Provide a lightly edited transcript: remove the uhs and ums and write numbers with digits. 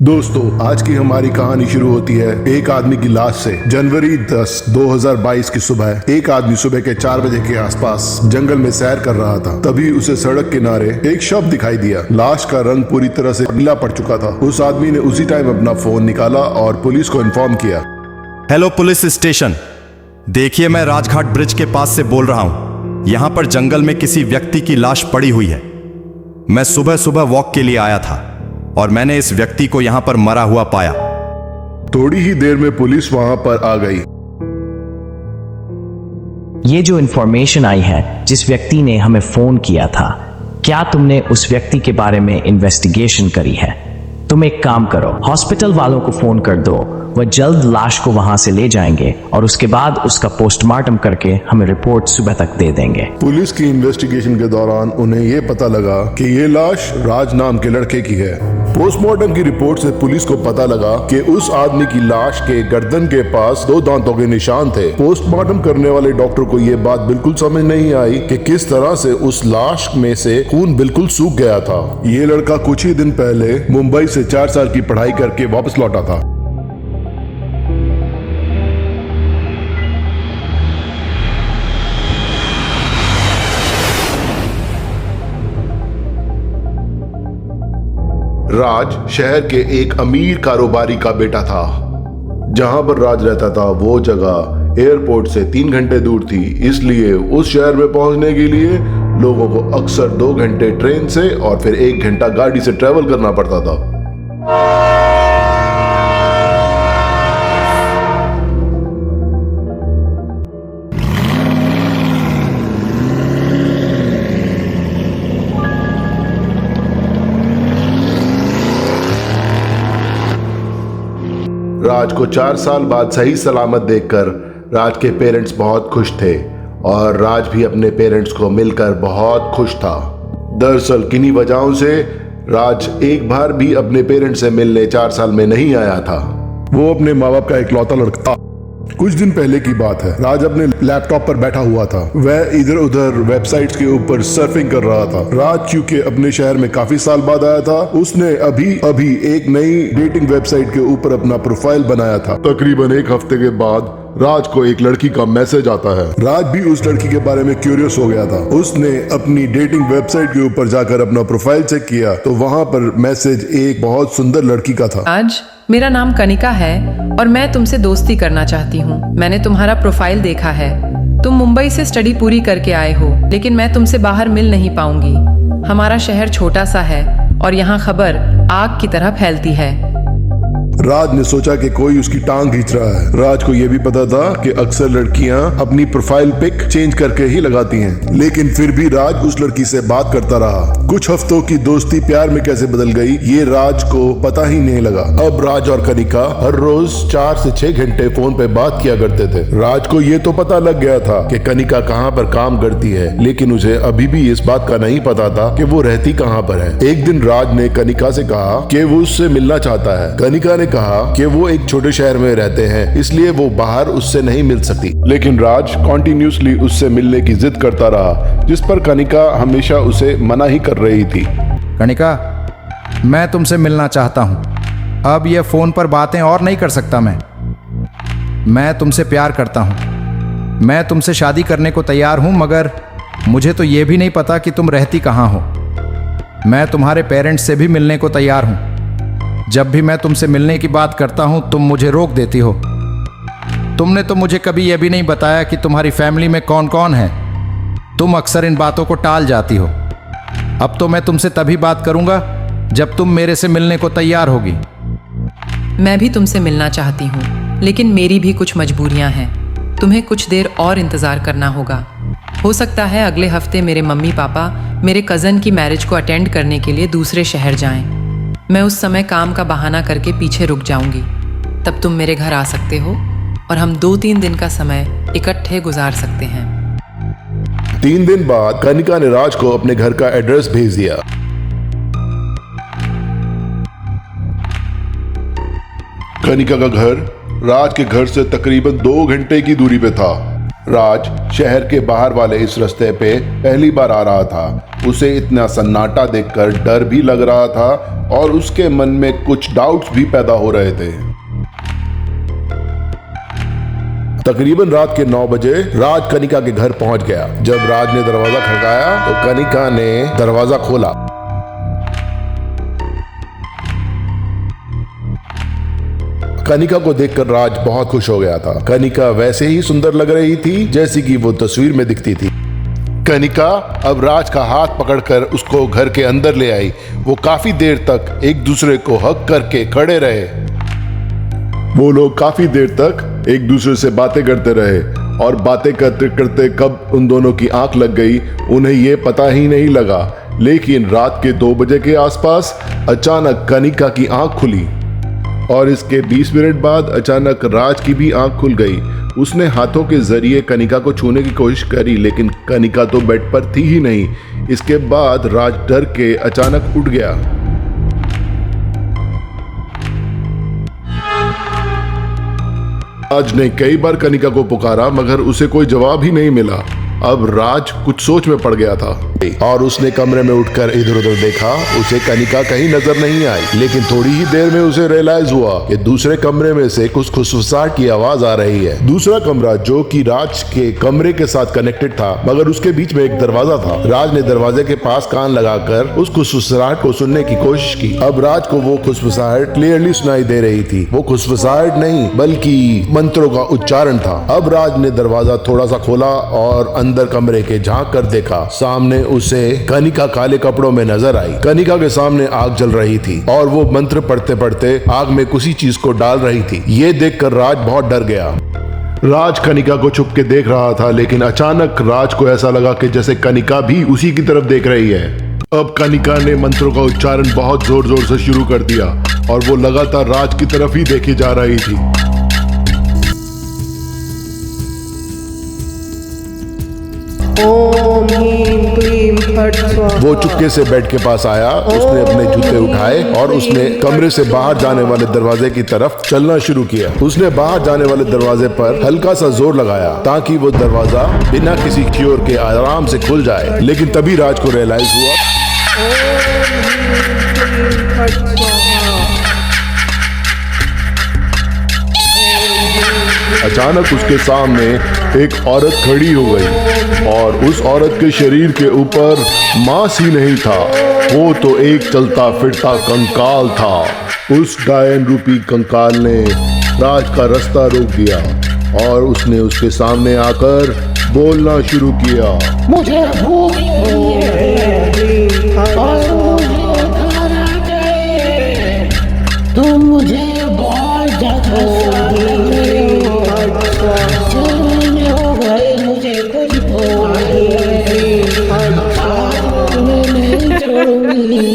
दोस्तों, आज की हमारी कहानी शुरू होती है एक आदमी की लाश से। जनवरी 10, 2022 की सुबह एक आदमी सुबह के 4 बजे के आसपास जंगल में सैर कर रहा था। तभी उसे सड़क किनारे एक शव दिखाई दिया। लाश का रंग पूरी तरह से पीला पड़ चुका था। उस आदमी ने उसी टाइम अपना फोन निकाला और पुलिस को इन्फॉर्म किया। हेलो पुलिस स्टेशन, देखिए मैं राजघाट ब्रिज के पास से बोल रहा हूँ। यहाँ पर जंगल में किसी व्यक्ति की लाश पड़ी हुई है। मैं सुबह सुबह वॉक के लिए आया था और मैंने इस व्यक्ति को यहाँ पर मरा हुआ पाया। थोड़ी ही देर में पुलिस वहाँ पर आ गई। ये जो इंफॉर्मेशन आई है, जिस व्यक्ति ने हमें फोन किया था, क्या तुमने उस व्यक्ति के बारे में इन्वेस्टिगेशन करी है? तुम एक काम करो, हॉस्पिटल वालों को फोन कर दो। वह जल्द लाश को वहां से ले जाएंगे और उसके बाद उसका पोस्टमार्टम करके हमें रिपोर्ट सुबह तक दे देंगे। पुलिस की इन्वेस्टिगेशन के दौरान उन्हें ये पता लगा कि ये लाश राज नाम के लड़के की है। पोस्टमार्टम की रिपोर्ट से पुलिस को पता लगा कि उस आदमी की लाश के गर्दन के पास 2 दांतों के निशान थे। पोस्टमार्टम करने वाले डॉक्टर को ये बात बिल्कुल समझ नहीं आई कि किस तरह से उस लाश में से खून बिल्कुल सूख गया था। ये लड़का कुछ ही दिन पहले मुंबई से 4 साल की पढ़ाई करके वापस लौटा था। राज शहर के एक अमीर कारोबारी का बेटा था। जहां पर राज रहता था वो जगह एयरपोर्ट से 3 घंटे दूर थी, इसलिए उस शहर में पहुंचने के लिए लोगों को अक्सर 2 घंटे ट्रेन से और फिर 1 घंटा गाड़ी से ट्रेवल करना पड़ता था। राज को 4 साल बाद सही सलामत देखकर राज के पेरेंट्स बहुत खुश थे और राज भी अपने पेरेंट्स को मिलकर बहुत खुश था। दरअसल किन्हीं वजहों से राज एक बार भी अपने पेरेंट्स से मिलने 4 साल में नहीं आया था। वो अपने माँ बाप का इकलौता लड़का था। कुछ दिन पहले की बात है। राज अपने लैपटॉप पर बैठा हुआ था। वह इधर उधर वेबसाइट्स के ऊपर सर्फिंग कर रहा था। राज क्योंकि अपने शहर में काफी साल बाद आया था, उसने अभी एक नई डेटिंग वेबसाइट के ऊपर अपना प्रोफाइल बनाया था। तकरीबन 1 हफ्ते के बाद राज को एक लड़की का मैसेज आता है। राज भी उस लड़की के बारे में क्यूरियस हो गया था। उसने अपनी डेटिंग वेबसाइट के ऊपर जाकर अपना प्रोफाइल चेक किया तो वहां पर मैसेज एक बहुत सुंदर लड़की का था। आज मेरा नाम कनिका है और मैं तुमसे दोस्ती करना चाहती हूँ। मैंने तुम्हारा प्रोफाइल देखा है। तुम मुंबई से स्टडी पूरी करके आए हो, लेकिन मैं तुमसे बाहर मिल नहीं पाऊंगी। हमारा शहर छोटा सा है और यहाँ खबर आग की तरह फैलती है। राज ने सोचा कि कोई उसकी टांग खींच रहा है। राज को यह भी पता था कि अक्सर लड़कियां अपनी प्रोफाइल पिक चेंज करके ही लगाती हैं, लेकिन फिर भी राज उस लड़की से बात करता रहा। कुछ हफ्तों की दोस्ती प्यार में कैसे बदल गई ये राज को पता ही नहीं लगा। अब राज और कनिका हर रोज 4 से 6 घंटे फोन पे बात किया करते थे। राज को ये तो पता लग गया था कि कनिका कहाँ पर काम करती है, लेकिन उसे अभी भी इस बात का नहीं पता था कि वो रहती कहाँ पर है। एक दिन राज ने कनिका से कहा कि वो उससे मिलना चाहता है। कनिका ने कहा कि वो एक छोटे शहर में रहते हैं, इसलिए वो बाहर उससे नहीं मिल सकती, लेकिन राज कॉन्टिन्यूसली उससे मिलने की जिद करता रहा, जिस पर कनिका हमेशा उसे मना ही कर रही थी। कनिका, मैं तुमसे मिलना चाहता हूँ। अब ये फोन पर बातें और नहीं कर सकता। मैं तुमसे प्यार करता हूँ। मैं तुमसे शादी करने को तैयार हूँ, मगर मुझे तो ये भी नहीं पता कि तुम रहती कहाँ हो। मैं तुम्हारे पेरेंट्स से भी मिलने को तैयार हूँ। जब भी मैं तुमसे मिलने की बात करता हूं तुम मुझे रोक देती हो। तुमने तो मुझे कभी यह भी नहीं बताया कि तुम्हारी फैमिली में कौन कौन है। तुम अक्सर इन बातों को टाल जाती हो। अब तो मैं तुमसे तभी बात करूंगा जब तुम मेरे से मिलने को तैयार होगी। मैं भी तुमसे मिलना चाहती हूँ, लेकिन मेरी भी कुछ मजबूरियां हैं। तुम्हें कुछ देर और इंतजार करना होगा। हो सकता है अगले हफ्ते मेरे मम्मी पापा मेरे कज़न की मैरिज को अटेंड करने के लिए दूसरे शहर जाएं। मैं उस समय काम का बहाना करके पीछे रुक जाऊंगी। तब तुम मेरे घर आ सकते हो और हम 2-3 दिन का समय इकट्ठे गुजार सकते हैं। 3 दिन बाद कनिका ने राज को अपने घर का एड्रेस भेज दिया। कनिका का घर राज के घर से तकरीबन 2 घंटे की दूरी पे था। राज शहर के बाहर वाले इस रास्ते पे पहली बार आ रहा था। उसे इतना सन्नाटा देखकर डर भी लग रहा था और उसके मन में कुछ डाउट्स भी पैदा हो रहे थे। तकरीबन रात के 9 बजे राज कनिका के घर पहुंच गया। जब राज ने दरवाजा खड़काया तो कनिका ने दरवाजा खोला। कनिका को देखकर राज बहुत खुश हो गया था। कनिका वैसे ही सुंदर लग रही थी जैसी कि वो तस्वीर में दिखती थी। कनिका अब राज का हाथ पकड़कर उसको घर के अंदर ले आई। वो काफी देर तक एक दूसरे को हग करके खड़े रहे। वो लोग काफी देर तक एक दूसरे से बातें करते रहे और बातें करते करते कब उन दोनों की आंख लग गई उन्हें ये पता ही नहीं लगा। लेकिन रात के 2 बजे के आसपास अचानक कनिका की आंख खुली और इसके 20 मिनट बाद अचानक राज की भी आंख खुल गई। उसने हाथों के जरिए कनिका को छूने की कोशिश करी लेकिन कनिका तो बेड पर थी ही नहीं। इसके बाद राज डर के अचानक उठ गया। राज ने कई बार कनिका को पुकारा मगर उसे कोई जवाब ही नहीं मिला। अब राज कुछ सोच में पड़ गया था और उसने कमरे में उठकर इधर उधर देखा। उसे कनिका कहीं नजर नहीं आई लेकिन थोड़ी ही देर में उसे रियलाइज हुआ कि दूसरे कमरे में से कुछ खुसफुसाहट की आवाज आ रही है। दूसरा कमरा जो कि राज के कमरे के साथ कनेक्टेड था मगर उसके बीच में एक दरवाजा था। राज ने दरवाजे के पास कान लगाकर उस खुसफुसाहट को सुनने की कोशिश की। अब राज को वो खुसफुसाहट क्लियरली सुनाई दे रही थी। वो खुसफुसाहट नहीं बल्कि मंत्रों का उच्चारण था। अब राज ने दरवाजा थोड़ा सा खोला और अंदर कमरे के झांक कर देखा। सामने उसे कनिका काले कपड़ों में नजर आई। कनिका के सामने आग जल रही थी और वो मंत्र पढ़ते पढ़ते आग में किसी चीज को डाल रही थी। ये देखकर राज बहुत डर गया। राज कनिका को छुप के देख रहा था लेकिन अचानक राज को ऐसा लगा कि जैसे कनिका भी उसी की तरफ देख रही है। अब कनिका ने मंत्रों का उच्चारण बहुत जोर जोर से शुरू कर दिया और वो लगातार राज की तरफ ही देखी जा रही थी। ओम ह्रीं क्लीं फट् स्वाहा। वो चुपके से बेड के पास आया। उसने अपने जूते उठाए और उसने कमरे से बाहर जाने वाले दरवाजे की तरफ चलना शुरू किया। उसने बाहर जाने वाले दरवाजे पर हल्का सा जोर लगाया ताकि वो दरवाजा बिना किसी शोर के आराम से खुल जाए। लेकिन तभी राज को रियलाइज हुआ ओम ह्रीं क्लीं फट् स्वाहा। अचानक उसके सामने एक औरत खड़ी हो गई और उस औरत के शरीर के ऊपर मांस ही नहीं था। वो तो एक चलता फिरता कंकाल था। उस डायन रूपी कंकाल ने राज का रास्ता रोक दिया और उसने उसके सामने आकर बोलना शुरू किया। मुझे भूख लगी है और मुझे खाना चाहिए। तुम मुझे बहुत ज्यादा हो गए। मुझे कुछ नहीं छोड़ूंगी।